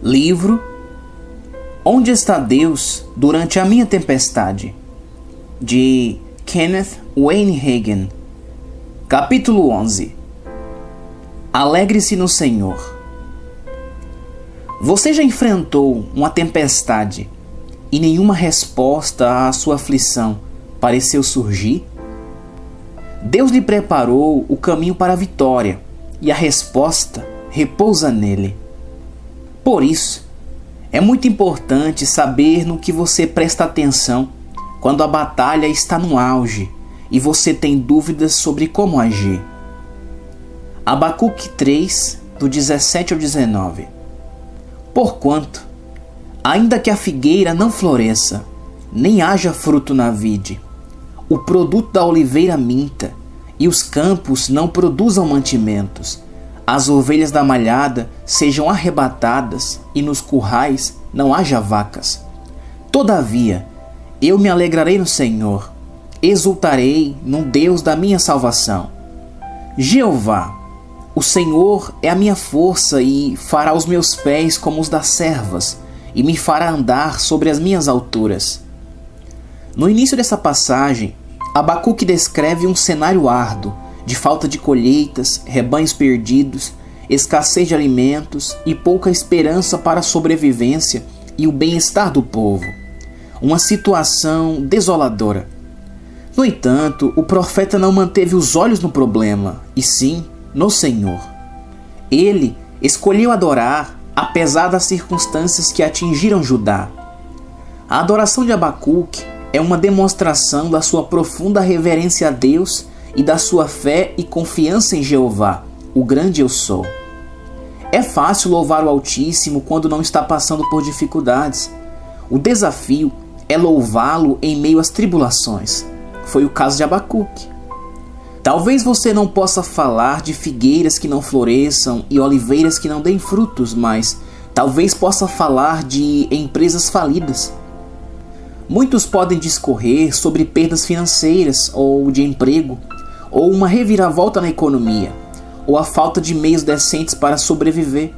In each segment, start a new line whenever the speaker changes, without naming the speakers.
Livro Onde está Deus durante a minha tempestade, de Kenneth Wayne Hagin. Capítulo 11. Alegre-se no Senhor. Você já enfrentou uma tempestade e nenhuma resposta à sua aflição pareceu surgir? Deus lhe preparou o caminho para a vitória e a resposta repousa nele. Por isso, é muito importante saber no que você presta atenção quando a batalha está no auge e você tem dúvidas sobre como agir. Abacuque 3, do 17 ao 19. Porquanto, ainda que a figueira não floresça, nem haja fruto na vide, o produto da oliveira minta, e os campos não produzam mantimentos, as ovelhas da malhada sejam arrebatadas, e nos currais não haja vacas. Todavia, eu me alegrarei no Senhor, exultarei no Deus da minha salvação. Jeová, o Senhor é a minha força e fará os meus pés como os das servas, e me fará andar sobre as minhas alturas. No início dessa passagem, Abacuque descreve um cenário árduo, de falta de colheitas, rebanhos perdidos, escassez de alimentos e pouca esperança para a sobrevivência e o bem-estar do povo. Uma situação desoladora. No entanto, o profeta não manteve os olhos no problema, e sim no Senhor. Ele escolheu adorar, apesar das circunstâncias que atingiram Judá. A adoração de Abacuque é uma demonstração da sua profunda reverência a Deus e da sua fé e confiança em Jeová, o grande eu sou. É fácil louvar o Altíssimo quando não está passando por dificuldades. O desafio é louvá-lo em meio às tribulações. Foi o caso de Abacuque. Talvez você não possa falar de figueiras que não floresçam e oliveiras que não deem frutos, mas talvez possa falar de empresas falidas. Muitos podem discorrer sobre perdas financeiras ou de emprego, ou uma reviravolta na economia, ou a falta de meios decentes para sobreviver.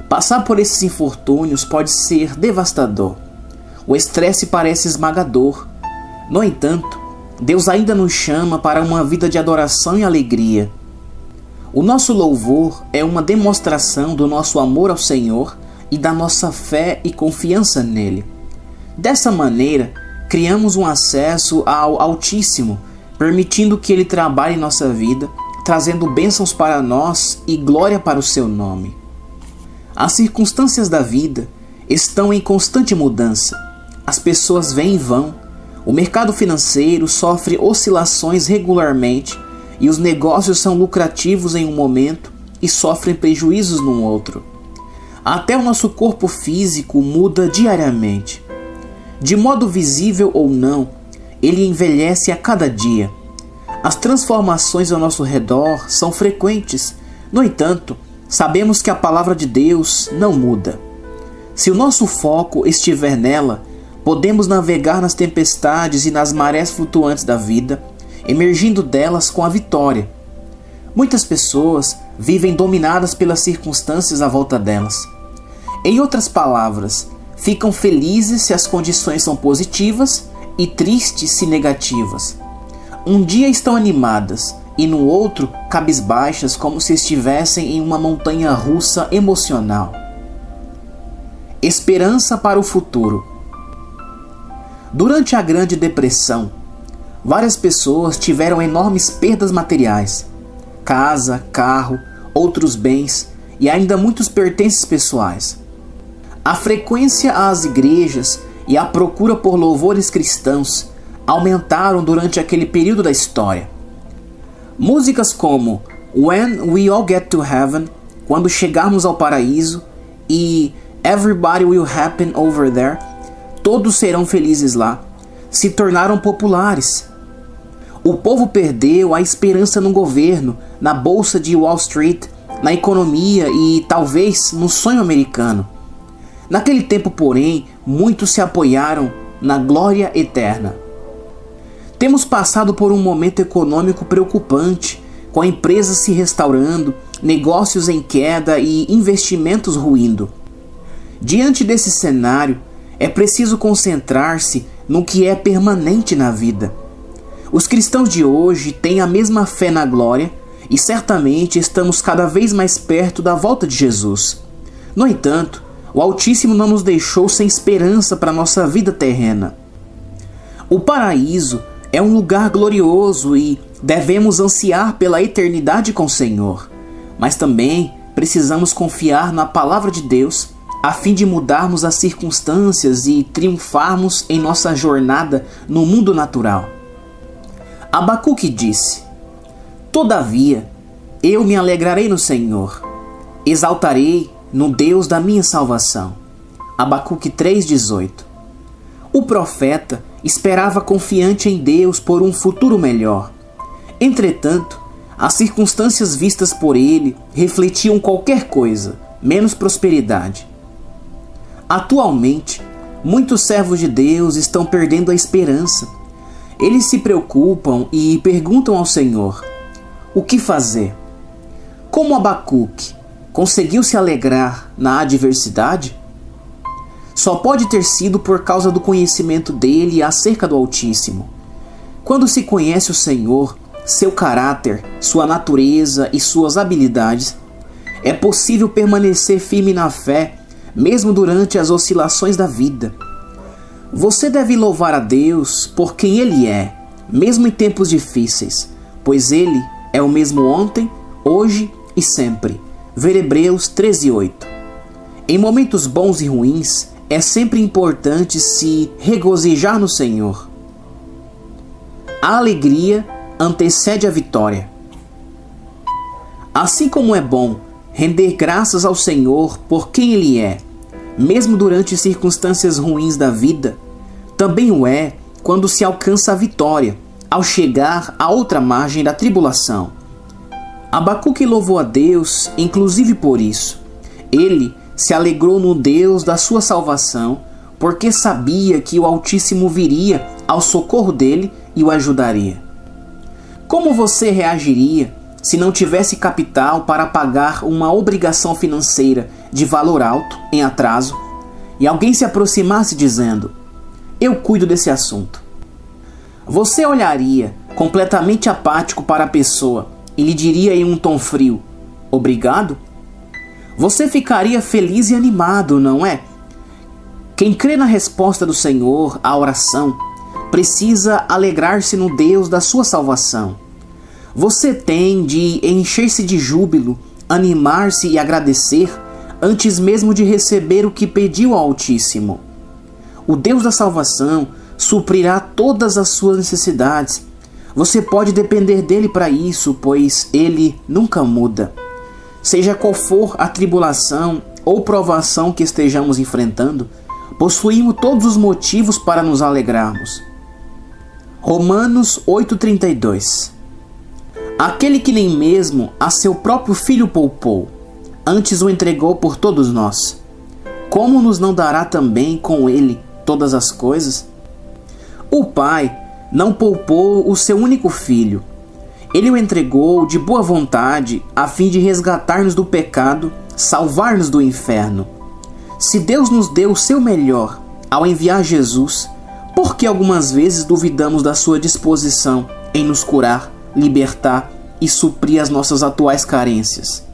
Passar por esses infortúnios pode ser devastador. O estresse parece esmagador. No entanto, Deus ainda nos chama para uma vida de adoração e alegria. O nosso louvor é uma demonstração do nosso amor ao Senhor e da nossa fé e confiança nele. Dessa maneira, criamos um acesso ao Altíssimo, permitindo que Ele trabalhe em nossa vida, trazendo bênçãos para nós e glória para o seu nome. As circunstâncias da vida estão em constante mudança. As pessoas vêm e vão. O mercado financeiro sofre oscilações regularmente e os negócios são lucrativos em um momento e sofrem prejuízos no outro. Até o nosso corpo físico muda diariamente. De modo visível ou não, ele envelhece a cada dia. As transformações ao nosso redor são frequentes. No entanto, sabemos que a palavra de Deus não muda. Se o nosso foco estiver nela, podemos navegar nas tempestades e nas marés flutuantes da vida, emergindo delas com a vitória. Muitas pessoas vivem dominadas pelas circunstâncias à volta delas. Em outras palavras, ficam felizes se as condições são positivas e tristes se negativas. Um dia estão animadas e no outro cabisbaixas, como se estivessem em uma montanha russa emocional. Esperança para o futuro. Durante a Grande Depressão, várias pessoas tiveram enormes perdas materiais: casa, carro, outros bens e ainda muitos pertences pessoais. A frequência às igrejas e a procura por louvores cristãos aumentaram durante aquele período da história. Músicas como When We All Get to Heaven, quando chegarmos ao paraíso, e Everybody Will Happen Over There, todos serão felizes lá, se tornaram populares. O povo perdeu a esperança no governo, na bolsa de Wall Street, na economia e talvez no sonho americano. Naquele tempo, porém, muitos se apoiaram na glória eterna. Temos passado por um momento econômico preocupante, com empresas se restaurando, negócios em queda e investimentos ruindo. Diante desse cenário, é preciso concentrar-se no que é permanente na vida. Os cristãos de hoje têm a mesma fé na glória e certamente estamos cada vez mais perto da volta de Jesus. No entanto, o Altíssimo não nos deixou sem esperança para a nossa vida terrena. O paraíso é um lugar glorioso e devemos ansiar pela eternidade com o Senhor, mas também precisamos confiar na palavra de Deus a fim de mudarmos as circunstâncias e triunfarmos em nossa jornada no mundo natural. Abacuque disse: "Todavia, eu me alegrarei no Senhor, exaltarei no Deus da minha salvação." Abacuque 3,18. O profeta esperava confiante em Deus por um futuro melhor. Entretanto, as circunstâncias vistas por ele refletiam qualquer coisa, menos prosperidade. Atualmente, muitos servos de Deus estão perdendo a esperança. Eles se preocupam e perguntam ao Senhor: o que fazer? Como Abacuque conseguiu se alegrar na adversidade? Só pode ter sido por causa do conhecimento dele acerca do Altíssimo. Quando se conhece o Senhor, seu caráter, sua natureza e suas habilidades, é possível permanecer firme na fé, mesmo durante as oscilações da vida. Você deve louvar a Deus por quem Ele é, mesmo em tempos difíceis, pois Ele é o mesmo ontem, hoje e sempre. Ver Hebreus 13:8. Em momentos bons e ruins, é sempre importante se regozijar no Senhor. A alegria antecede a vitória. Assim como é bom render graças ao Senhor por quem Ele é, mesmo durante circunstâncias ruins da vida, também o é quando se alcança a vitória, ao chegar à outra margem da tribulação. Abacuque louvou a Deus, inclusive por isso. Ele se alegrou no Deus da sua salvação, porque sabia que o Altíssimo viria ao socorro dele e o ajudaria. Como você reagiria se não tivesse capital para pagar uma obrigação financeira de valor alto em atraso e alguém se aproximasse dizendo: "Eu cuido desse assunto"? Você olharia completamente apático para a pessoa e lhe diria em um tom frio: "Obrigado"? Você ficaria feliz e animado, não é? Quem crê na resposta do Senhor à oração precisa alegrar-se no Deus da sua salvação. Você tem de encher-se de júbilo, animar-se e agradecer antes mesmo de receber o que pediu ao Altíssimo. O Deus da salvação suprirá todas as suas necessidades. Você pode depender dele para isso, pois ele nunca muda. Seja qual for a tribulação ou provação que estejamos enfrentando, possuímos todos os motivos para nos alegrarmos. Romanos 8,32. Aquele que nem mesmo a seu próprio Filho poupou, antes o entregou por todos nós, como nos não dará também com ele todas as coisas? O Pai não poupou o seu único Filho. Ele o entregou de boa vontade a fim de resgatar-nos do pecado, salvar-nos do inferno. Se Deus nos deu o seu melhor ao enviar Jesus, por que algumas vezes duvidamos da sua disposição em nos curar, libertar e suprir as nossas atuais carências?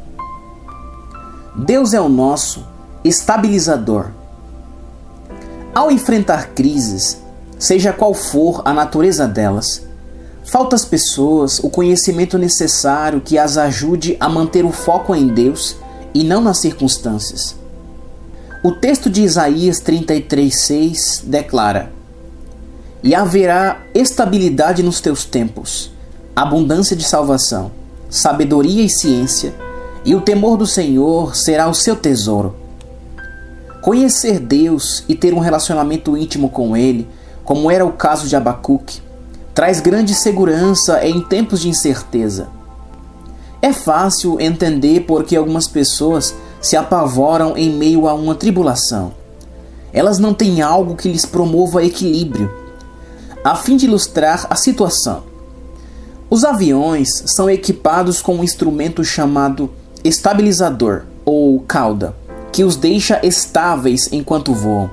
Deus é o nosso estabilizador. Ao enfrentar crises, seja qual for a natureza delas, falta às pessoas o conhecimento necessário que as ajude a manter o foco em Deus e não nas circunstâncias. O texto de Isaías 33:6 declara: "E haverá estabilidade nos teus tempos, abundância de salvação, sabedoria e ciência, e o temor do Senhor será o seu tesouro." Conhecer Deus e ter um relacionamento íntimo com Ele, como era o caso de Abacuque, traz grande segurança em tempos de incerteza. É fácil entender por que algumas pessoas se apavoram em meio a uma tribulação. Elas não têm algo que lhes promova equilíbrio. A fim de ilustrar a situação, os aviões são equipados com um instrumento chamado estabilizador ou cauda, que os deixa estáveis enquanto voam.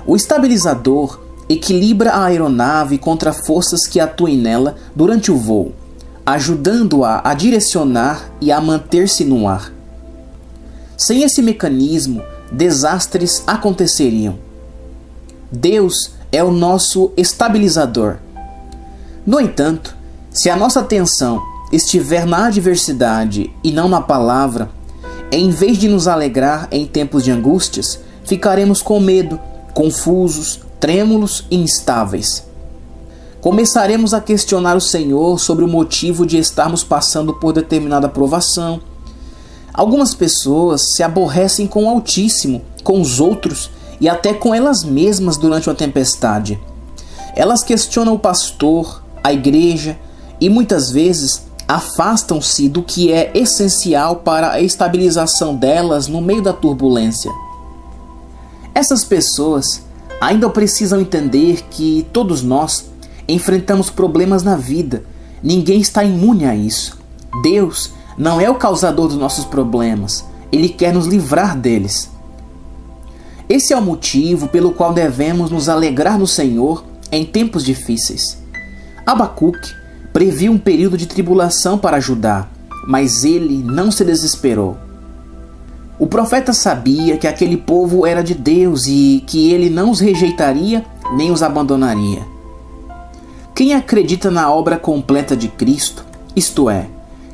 O estabilizador equilibra a aeronave contra forças que atuem nela durante o voo, ajudando-a a direcionar e a manter-se no ar. Sem esse mecanismo, desastres aconteceriam. Deus é o nosso estabilizador. No entanto, se a nossa atenção estiver na adversidade e não na palavra, em vez de nos alegrar em tempos de angústias, ficaremos com medo, confusos, trêmulos e instáveis. Começaremos a questionar o Senhor sobre o motivo de estarmos passando por determinada provação. Algumas pessoas se aborrecem com o Altíssimo, com os outros e até com elas mesmas durante uma tempestade. Elas questionam o pastor, a igreja e muitas vezes afastam-se do que é essencial para a estabilização delas no meio da turbulência. Essas pessoas ainda precisam entender que todos nós enfrentamos problemas na vida. Ninguém está imune a isso. Deus não é o causador dos nossos problemas. Ele quer nos livrar deles. Esse é o motivo pelo qual devemos nos alegrar no Senhor em tempos difíceis. Abacuque previu um período de tribulação para Judá, mas ele não se desesperou. O profeta sabia que aquele povo era de Deus e que ele não os rejeitaria nem os abandonaria. Quem acredita na obra completa de Cristo, isto é,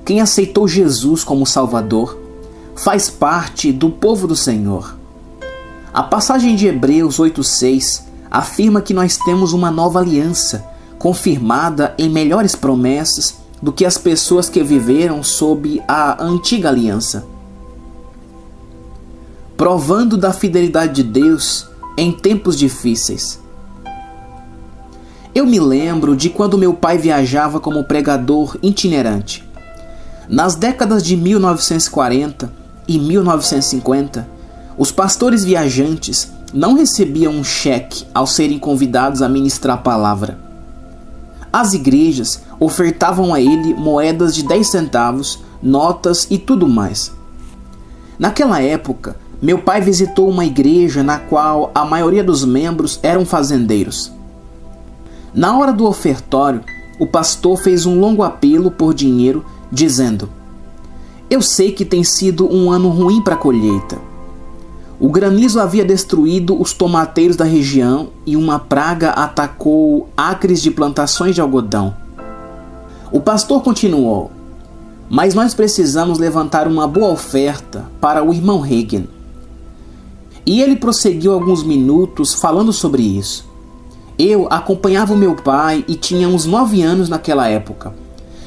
quem aceitou Jesus como Salvador, faz parte do povo do Senhor. A passagem de Hebreus 8:6 afirma que nós temos uma nova aliança, confirmada em melhores promessas do que as pessoas que viveram sob a antiga aliança, provando da fidelidade de Deus em tempos difíceis. Eu me lembro de quando meu pai viajava como pregador itinerante. Nas décadas de 1940 e 1950, os pastores viajantes não recebiam um cheque ao serem convidados a ministrar a palavra. As igrejas ofertavam a ele moedas de 10 centavos, notas e tudo mais. Naquela época, meu pai visitou uma igreja na qual a maioria dos membros eram fazendeiros. Na hora do ofertório, o pastor fez um longo apelo por dinheiro, dizendo: "Eu sei que tem sido um ano ruim para a colheita. O granizo havia destruído os tomateiros da região e uma praga atacou acres de plantações de algodão." O pastor continuou: "Mas nós precisamos levantar uma boa oferta para o irmão Reagan." E ele prosseguiu alguns minutos falando sobre isso. Eu acompanhava o meu pai e tinha uns 9 anos naquela época.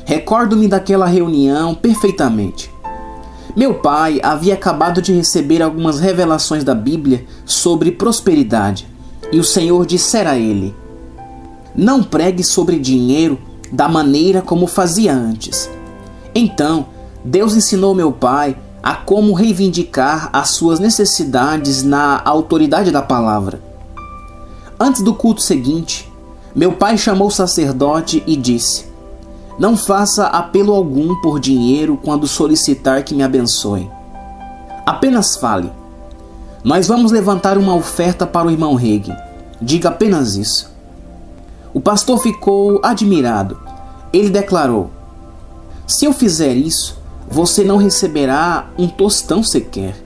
Recordo-me daquela reunião perfeitamente. Meu pai havia acabado de receber algumas revelações da Bíblia sobre prosperidade, e o Senhor dissera a ele: "Não pregue sobre dinheiro da maneira como fazia antes." Então, Deus ensinou meu pai a como reivindicar as suas necessidades na autoridade da palavra. Antes do culto seguinte, meu pai chamou o sacerdote e disse: "Não faça apelo algum por dinheiro quando solicitar que me abençoe. Apenas fale: 'Nós vamos levantar uma oferta para o irmão Reagan.' Diga apenas isso." O pastor ficou admirado. Ele declarou: "Se eu fizer isso, você não receberá um tostão sequer."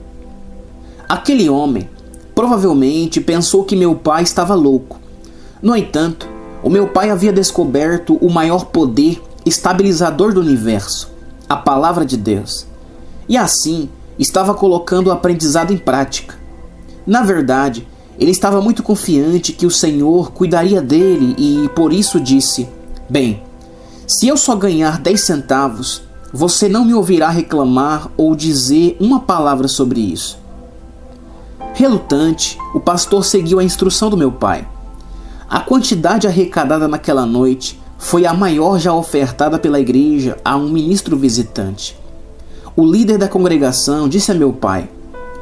Aquele homem provavelmente pensou que meu pai estava louco. No entanto, o meu pai havia descoberto o maior poder estabilizador do universo, a palavra de Deus, e assim estava colocando o aprendizado em prática. Na verdade, ele estava muito confiante que o Senhor cuidaria dele e por isso disse: "Bem, se eu só ganhar 10 centavos, você não me ouvirá reclamar ou dizer uma palavra sobre isso." Relutante, o pastor seguiu a instrução do meu pai. A quantidade arrecadada naquela noite foi a maior já ofertada pela igreja a um ministro visitante. O líder da congregação disse a meu pai: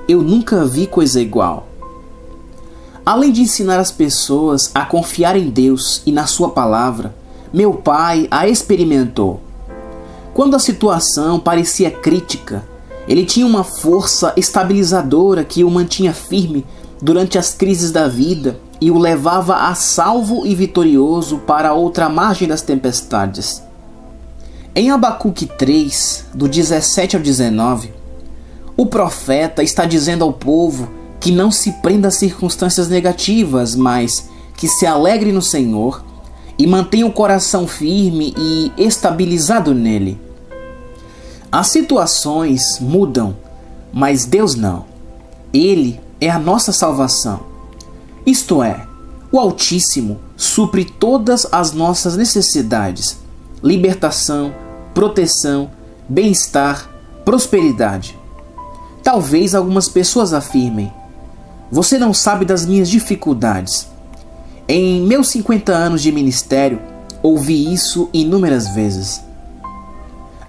"Eu nunca vi coisa igual." Além de ensinar as pessoas a confiar em Deus e na sua palavra, meu pai a experimentou. Quando a situação parecia crítica, Ele tinha uma força estabilizadora que o mantinha firme durante as crises da vida e o levava a salvo e vitorioso para outra margem das tempestades. Em Abacuque 3, do 17 ao 19, o profeta está dizendo ao povo que não se prenda a circunstâncias negativas, mas que se alegre no Senhor e mantenha o coração firme e estabilizado nele. As situações mudam, mas Deus não. Ele é a nossa salvação. Isto é, o Altíssimo supre todas as nossas necessidades: libertação, proteção, bem-estar, prosperidade. Talvez algumas pessoas afirmem: você não sabe das minhas dificuldades. Em meus 50 anos de ministério, ouvi isso inúmeras vezes.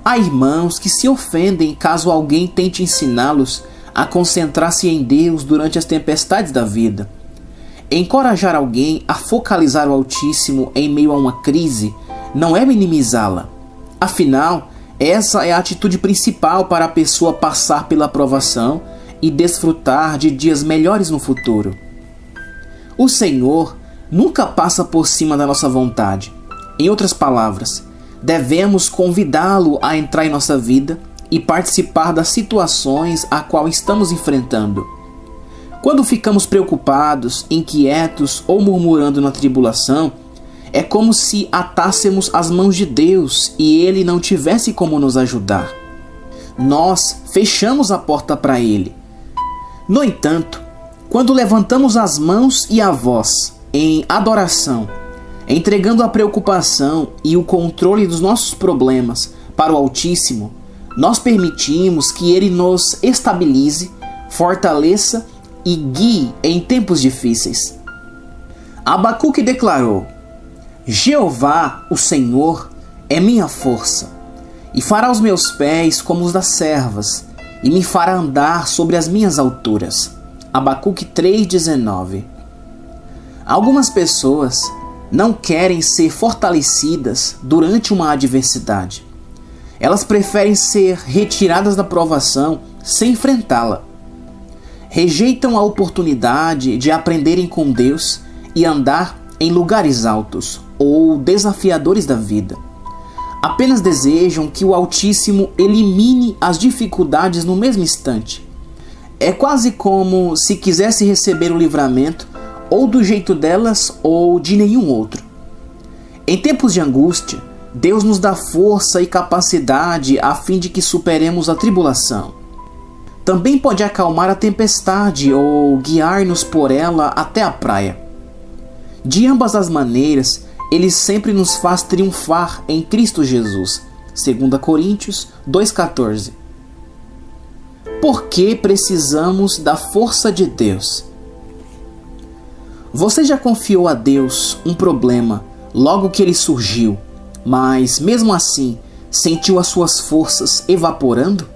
Há irmãos que se ofendem caso alguém tente ensiná-los a concentrar-se em Deus durante as tempestades da vida. Encorajar alguém a focalizar o Altíssimo em meio a uma crise não é minimizá-la. Afinal, essa é a atitude principal para a pessoa passar pela provação e desfrutar de dias melhores no futuro. O Senhor nunca passa por cima da nossa vontade. Em outras palavras, devemos convidá-lo a entrar em nossa vida e participar das situações a qual estamos enfrentando. Quando ficamos preocupados, inquietos ou murmurando na tribulação, é como se atássemos as mãos de Deus e Ele não tivesse como nos ajudar. Nós fechamos a porta para Ele. No entanto, quando levantamos as mãos e a voz em adoração, entregando a preocupação e o controle dos nossos problemas para o Altíssimo, nós permitimos que Ele nos estabilize, fortaleça e guie em tempos difíceis. Abacuque declarou: Jeová, o Senhor, é minha força, e fará os meus pés como os das servas, e me fará andar sobre as minhas alturas. Abacuque 3,19. Algumas pessoas não querem ser fortalecidas durante uma adversidade. Elas preferem ser retiradas da provação sem enfrentá-la. Rejeitam a oportunidade de aprenderem com Deus e andar em lugares altos ou desafiadores da vida. Apenas desejam que o Altíssimo elimine as dificuldades no mesmo instante. É quase como se quisesse receber o livramento ou do jeito delas ou de nenhum outro. Em tempos de angústia, Deus nos dá força e capacidade a fim de que superemos a tribulação. Também pode acalmar a tempestade ou guiar-nos por ela até a praia. De ambas as maneiras, Ele sempre nos faz triunfar em Cristo Jesus. 2 Coríntios 2,14. Por que precisamos da força de Deus? Você já confiou a Deus um problema logo que ele surgiu, mas mesmo assim sentiu as suas forças evaporando?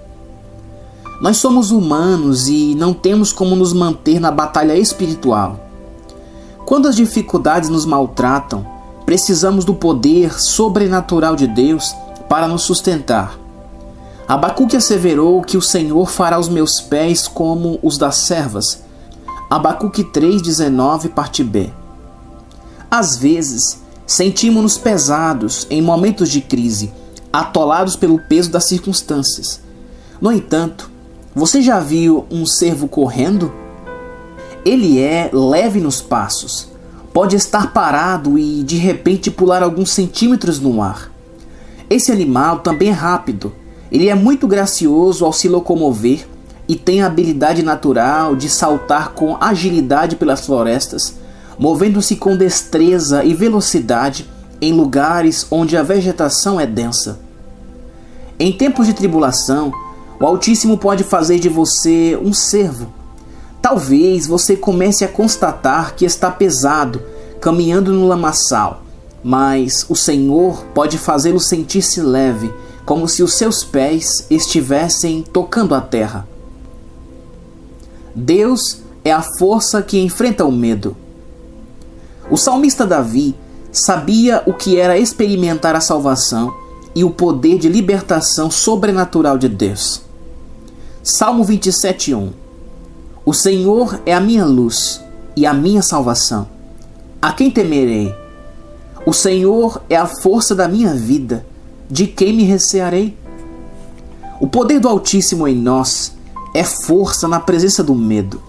Nós somos humanos e não temos como nos manter na batalha espiritual. Quando as dificuldades nos maltratam, precisamos do poder sobrenatural de Deus para nos sustentar. Abacuque asseverou que o Senhor fará os meus pés como os das servas. Abacuque 3,19, parte B. Às vezes, sentimos-nos pesados em momentos de crise, atolados pelo peso das circunstâncias. No entanto, você já viu um cervo correndo? Ele é leve nos passos, pode estar parado e de repente pular alguns centímetros no ar. Esse animal também é rápido, ele é muito gracioso ao se locomover e tem a habilidade natural de saltar com agilidade pelas florestas, movendo-se com destreza e velocidade em lugares onde a vegetação é densa. Em tempos de tribulação, o Altíssimo pode fazer de você um cervo. Talvez você comece a constatar que está pesado, caminhando no lamaçal, mas o Senhor pode fazê-lo sentir-se leve, como se os seus pés estivessem tocando a terra. Deus é a força que enfrenta o medo. O salmista Davi sabia o que era experimentar a salvação e o poder de libertação sobrenatural de Deus. Salmo 27:1. O Senhor é a minha luz e a minha salvação. A quem temerei? O Senhor é a força da minha vida. De quem me recearei? O poder do Altíssimo em nós é força na presença do medo.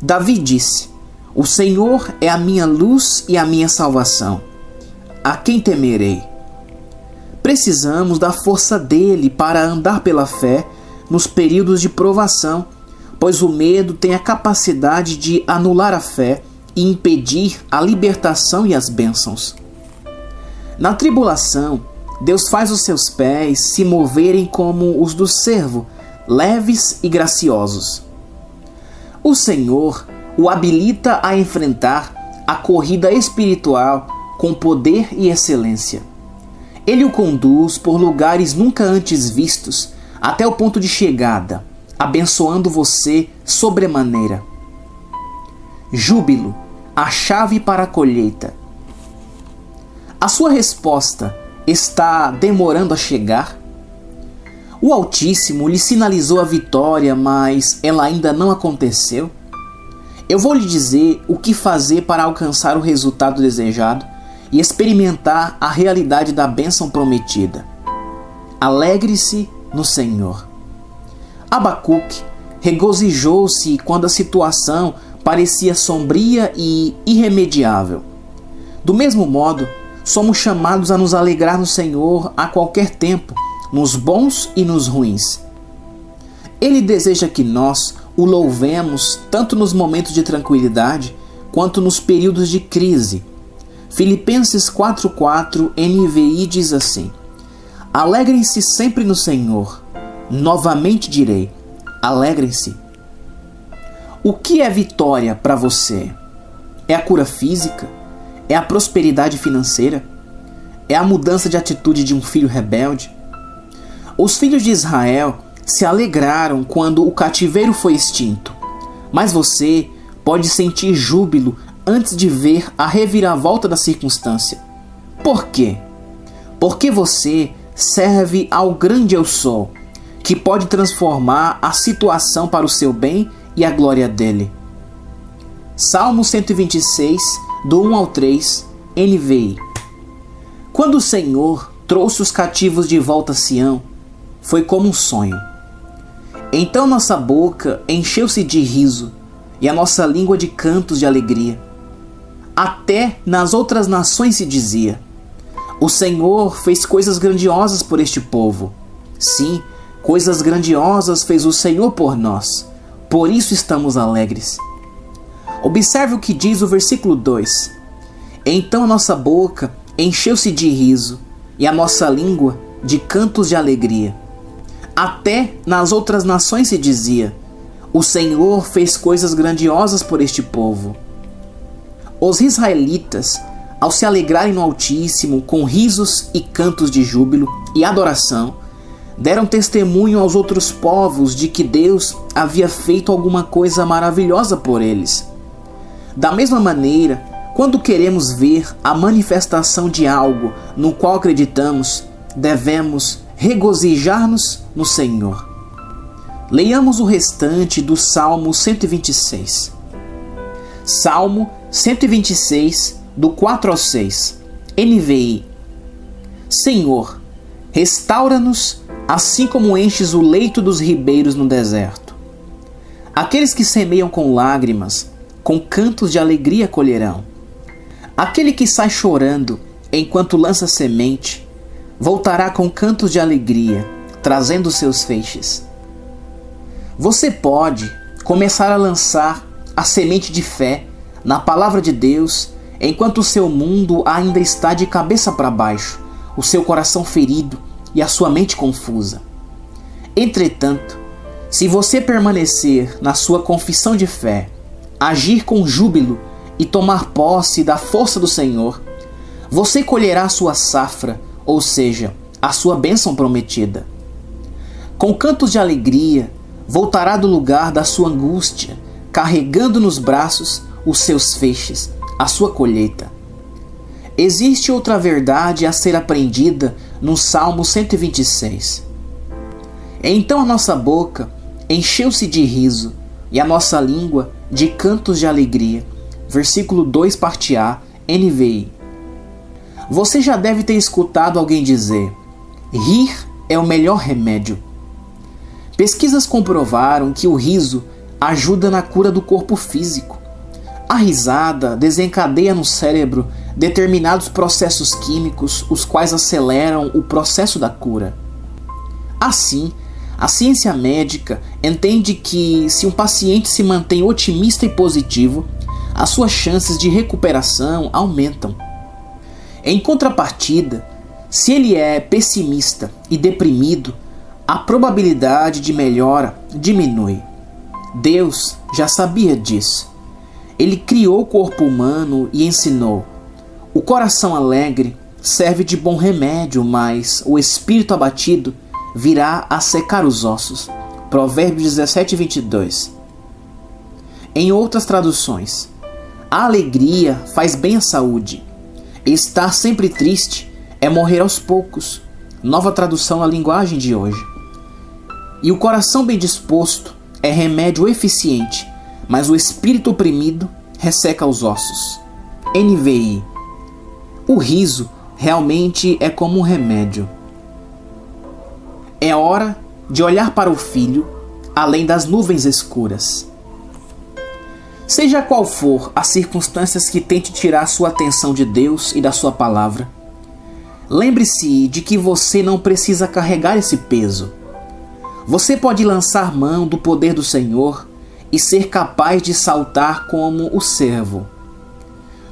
Davi disse: o Senhor é a minha luz e a minha salvação. A quem temerei? Precisamos da força dele para andar pela fé nos períodos de provação, pois o medo tem a capacidade de anular a fé e impedir a libertação e as bênçãos. Na tribulação, Deus faz os seus pés se moverem como os do servo, leves e graciosos. O Senhor o habilita a enfrentar a corrida espiritual com poder e excelência. Ele o conduz por lugares nunca antes vistos até o ponto de chegada, abençoando você sobremaneira. Júbilo, a chave para a colheita. A sua resposta está demorando a chegar? O Altíssimo lhe sinalizou a vitória, mas ela ainda não aconteceu? Eu vou lhe dizer o que fazer para alcançar o resultado desejado e experimentar a realidade da bênção prometida. Alegre-se no Senhor. Abacuque regozijou-se quando a situação parecia sombria e irremediável. Do mesmo modo, somos chamados a nos alegrar no Senhor a qualquer tempo, nos bons e nos ruins. Ele deseja que nós o louvemos tanto nos momentos de tranquilidade quanto nos períodos de crise. Filipenses 4:4 NVI diz assim: alegrem-se sempre no Senhor. Novamente direi, alegrem-se. O que é vitória para você? É a cura física? É a prosperidade financeira? É a mudança de atitude de um filho rebelde? Os filhos de Israel se alegraram quando o cativeiro foi extinto, mas você pode sentir júbilo antes de ver a reviravolta da circunstância. Por quê? Porque você serve ao grande Eu Sou, que pode transformar a situação para o seu bem e a glória dele. Salmo 126, do 1 ao 3, NVI. Quando o Senhor trouxe os cativos de volta a Sião, foi como um sonho. Então nossa boca encheu-se de riso e a nossa língua de cantos de alegria. Até nas outras nações se dizia: o Senhor fez coisas grandiosas por este povo. Sim, coisas grandiosas fez o Senhor por nós. Por isso estamos alegres. Observe o que diz o versículo 2. Então a nossa boca encheu-se de riso e a nossa língua de cantos de alegria. Até nas outras nações se dizia: o Senhor fez coisas grandiosas por este povo. Os israelitas, ao se alegrarem no Altíssimo com risos e cantos de júbilo e adoração, deram testemunho aos outros povos de que Deus havia feito alguma coisa maravilhosa por eles. Da mesma maneira, quando queremos ver a manifestação de algo no qual acreditamos, devemos regozijar-nos no Senhor. Leiamos o restante do Salmo 126. Salmo 126, do 4 ao 6, NVI. Senhor, restaura-nos assim como enches o leito dos ribeiros no deserto. Aqueles que semeiam com lágrimas, com cantos de alegria colherão. Aquele que sai chorando enquanto lança semente, voltará com cantos de alegria, trazendo seus feixes. Você pode começar a lançar a semente de fé na palavra de Deus enquanto o seu mundo ainda está de cabeça para baixo, o seu coração ferido e a sua mente confusa. Entretanto, se você permanecer na sua confissão de fé, agir com júbilo e tomar posse da força do Senhor, você colherá a sua safra, ou seja, a sua bênção prometida. Com cantos de alegria, voltará do lugar da sua angústia, carregando nos braços os seus feixes, a sua colheita. Existe outra verdade a ser aprendida no Salmo 126. Então a nossa boca encheu-se de riso, e a nossa língua de cantos de alegria. Versículo 2, parte A, NVI. Você já deve ter escutado alguém dizer: rir é o melhor remédio. Pesquisas comprovaram que o riso ajuda na cura do corpo físico. A risada desencadeia no cérebro determinados processos químicos, os quais aceleram o processo da cura. Assim, a ciência médica entende que, se um paciente se mantém otimista e positivo, as suas chances de recuperação aumentam. Em contrapartida, se ele é pessimista e deprimido, a probabilidade de melhora diminui. Deus já sabia disso. Ele criou o corpo humano e ensinou: o coração alegre serve de bom remédio, mas o espírito abatido virá a secar os ossos. Provérbios 17:22. Em outras traduções, a alegria faz bem à saúde. Estar sempre triste é morrer aos poucos. Nova tradução na linguagem de hoje. E o coração bem disposto é remédio eficiente, mas o espírito oprimido resseca os ossos. NVI. O riso realmente é como um remédio. É hora de olhar para o Filho, além das nuvens escuras. Seja qual for as circunstâncias que tente tirar sua atenção de Deus e da sua palavra, lembre-se de que você não precisa carregar esse peso. Você pode lançar mão do poder do Senhor e ser capaz de saltar como o servo.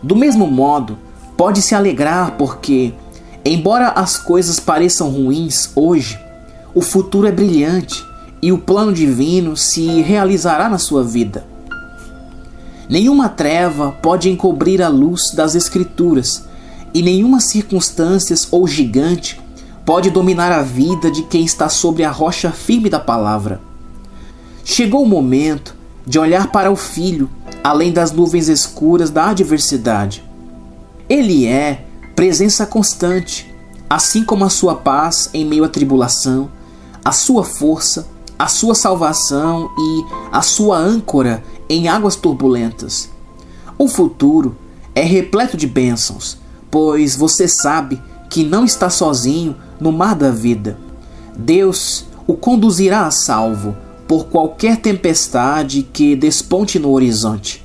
Do mesmo modo, pode se alegrar porque, embora as coisas pareçam ruins hoje, o futuro é brilhante e o plano divino se realizará na sua vida. Nenhuma treva pode encobrir a luz das Escrituras, e nenhuma circunstância ou gigante pode dominar a vida de quem está sobre a rocha firme da palavra. Chegou o momento de olhar para o Filho, além das nuvens escuras da adversidade. Ele é presença constante, assim como a sua paz em meio à tribulação, a sua força, a sua salvação e a sua âncora em águas turbulentas. O futuro é repleto de bênçãos, pois você sabe que não está sozinho no mar da vida. Deus o conduzirá a salvo por qualquer tempestade que desponte no horizonte.